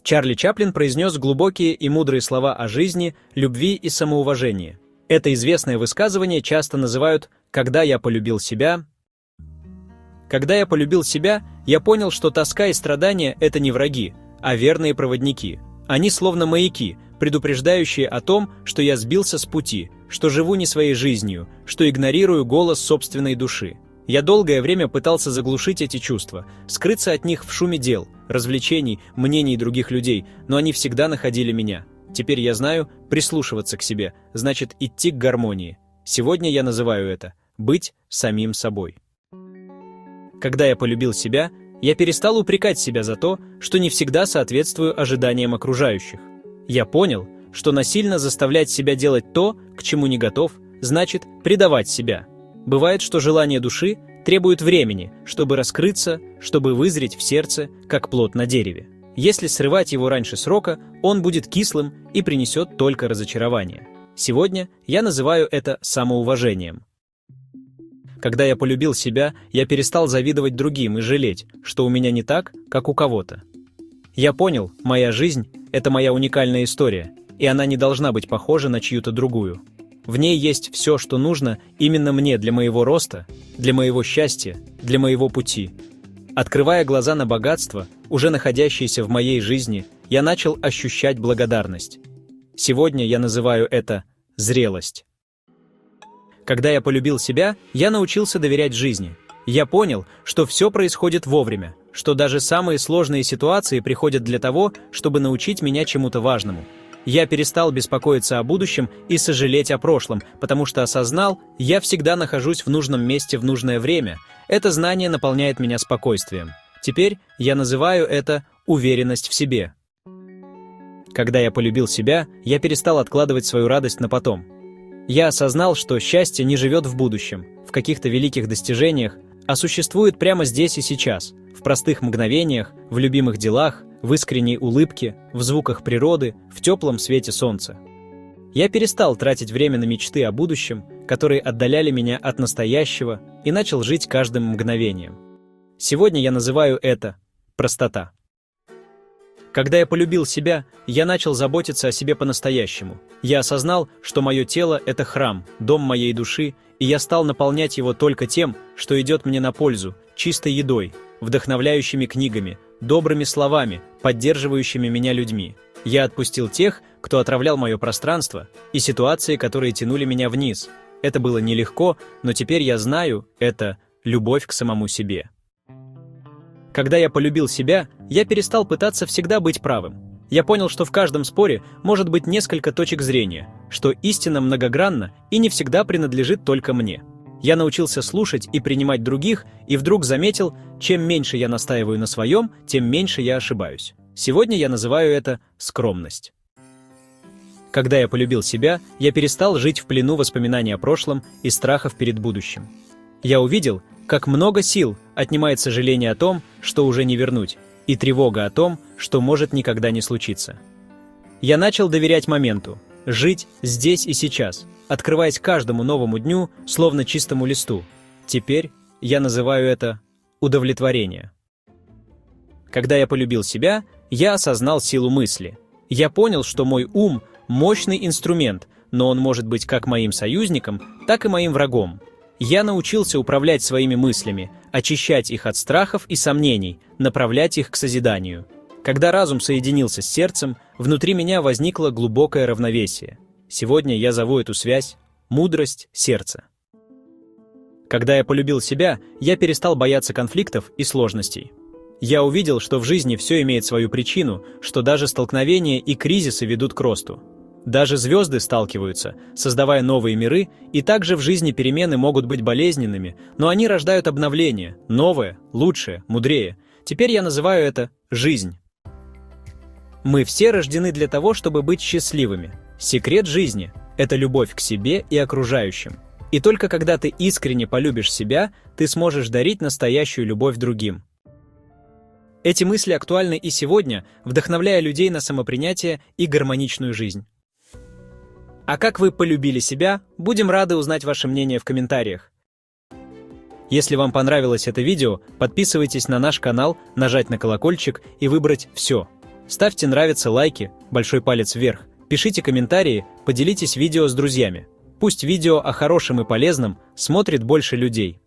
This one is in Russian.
Чарли Чаплин произнес глубокие и мудрые слова о жизни, любви и самоуважении. Это известное высказывание часто называют «когда я полюбил себя». Когда я полюбил себя, я понял, что тоска и страдания – это не враги, а верные проводники. Они словно маяки, предупреждающие о том, что я сбился с пути, что живу не своей жизнью, что игнорирую голос собственной души. Я долгое время пытался заглушить эти чувства, скрыться от них в шуме дел, развлечений, мнений других людей, но они всегда находили меня. Теперь я знаю, прислушиваться к себе, значит идти к гармонии. Сегодня я называю это «быть самим собой». Когда я полюбил себя, я перестал упрекать себя за то, что не всегда соответствую ожиданиям окружающих. Я понял, что насильно заставлять себя делать то, к чему не готов, значит предавать себя. Бывает, что желание души требует времени, чтобы раскрыться, чтобы вызреть в сердце, как плод на дереве. Если срывать его раньше срока, он будет кислым и принесет только разочарование. Сегодня я называю это самоуважением. Когда я полюбил себя, я перестал завидовать другим и жалеть, что у меня не так, как у кого-то. Я понял, моя жизнь – это моя уникальная история, и она не должна быть похожа на чью-то другую. В ней есть все, что нужно именно мне для моего роста, для моего счастья, для моего пути. Открывая глаза на богатство, уже находящееся в моей жизни, я начал ощущать благодарность. Сегодня я называю это зрелость. Когда я полюбил себя, я научился доверять жизни. Я понял, что все происходит вовремя, что даже самые сложные ситуации приходят для того, чтобы научить меня чему-то важному. Я перестал беспокоиться о будущем и сожалеть о прошлом, потому что осознал, я всегда нахожусь в нужном месте в нужное время. Это знание наполняет меня спокойствием. Теперь я называю это уверенность в себе. Когда я полюбил себя, я перестал откладывать свою радость на потом. Я осознал, что счастье не живет в будущем, в каких-то великих достижениях, а существует прямо здесь и сейчас, в простых мгновениях, в любимых делах, в искренней улыбке, в звуках природы, в теплом свете солнца. Я перестал тратить время на мечты о будущем, которые отдаляли меня от настоящего, и начал жить каждым мгновением. Сегодня я называю это простота. Когда я полюбил себя, я начал заботиться о себе по-настоящему. Я осознал, что мое тело – это храм, дом моей души, и я стал наполнять его только тем, что идет мне на пользу, чистой едой, вдохновляющими книгами, добрыми словами, поддерживающими меня людьми. Я отпустил тех, кто отравлял мое пространство, и ситуации, которые тянули меня вниз. Это было нелегко, но теперь я знаю, это любовь к самому себе. Когда я полюбил себя, я перестал пытаться всегда быть правым. Я понял, что в каждом споре может быть несколько точек зрения, что истина многогранна и не всегда принадлежит только мне. Я научился слушать и принимать других, и вдруг заметил, чем меньше я настаиваю на своем, тем меньше я ошибаюсь. Сегодня я называю это скромность. Когда я полюбил себя, я перестал жить в плену воспоминаний о прошлом и страхов перед будущим. Я увидел, как много сил отнимает сожаление о том, что уже не вернуть, и тревога о том, что может никогда не случиться. Я начал доверять моменту, жить здесь и сейчас, открываясь каждому новому дню, словно чистому листу. Теперь я называю это удовлетворение. Когда я полюбил себя, я осознал силу мысли. Я понял, что мой ум – мощный инструмент, но он может быть как моим союзником, так и моим врагом. Я научился управлять своими мыслями, очищать их от страхов и сомнений, направлять их к созиданию. Когда разум соединился с сердцем, внутри меня возникло глубокое равновесие. Сегодня я зову эту связь «мудрость сердца». Когда я полюбил себя, я перестал бояться конфликтов и сложностей. Я увидел, что в жизни все имеет свою причину, что даже столкновения и кризисы ведут к росту. Даже звезды сталкиваются, создавая новые миры, и также в жизни перемены могут быть болезненными, но они рождают обновление, новое, лучшее, мудрее. Теперь я называю это жизнь. Мы все рождены для того, чтобы быть счастливыми. Секрет жизни – это любовь к себе и окружающим. И только когда ты искренне полюбишь себя, ты сможешь дарить настоящую любовь другим. Эти мысли актуальны и сегодня, вдохновляя людей на самопринятие и гармоничную жизнь. А как вы полюбили себя? Будем рады узнать ваше мнение в комментариях. Если вам понравилось это видео, подписывайтесь на наш канал, нажать на колокольчик и выбрать «Все». Ставьте нравится, лайки, большой палец вверх, пишите комментарии, поделитесь видео с друзьями. Пусть видео о хорошем и полезном смотрит больше людей.